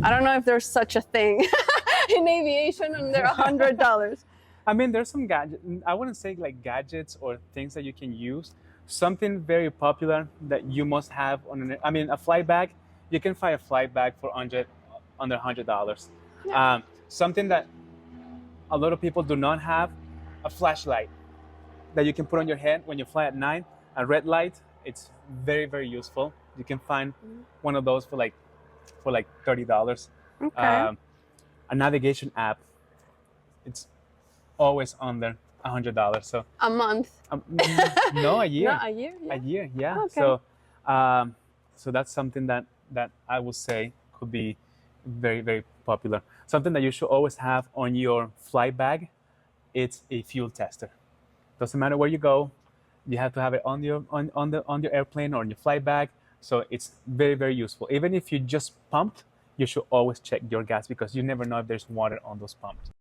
I don't know if there's such a thing in aviation and they're $100. I mean, there's some gadget. I wouldn't say like gadgets or things that you can use. Something very popular that you must have I mean, a flight bag. You can find a flight bag for under $100. Yeah. Something that a lot of people do not have, a flashlight that you can put on your head when you fly at night. A red light. It's very, very useful. You can find one of those for like $30. Okay. A navigation app. It's always under $100. So A month. no, a year. No, a year? Yeah. A year, yeah. Okay. So that's something that I would say could be very, very popular. Something that you should always have on your flight bag. It's a fuel tester. Doesn't matter where you go, you have to have it on your airplane or on your flight bag. So it's very, very useful. Even if you just pumped, you should always check your gas because you never know if there's water on those pumps.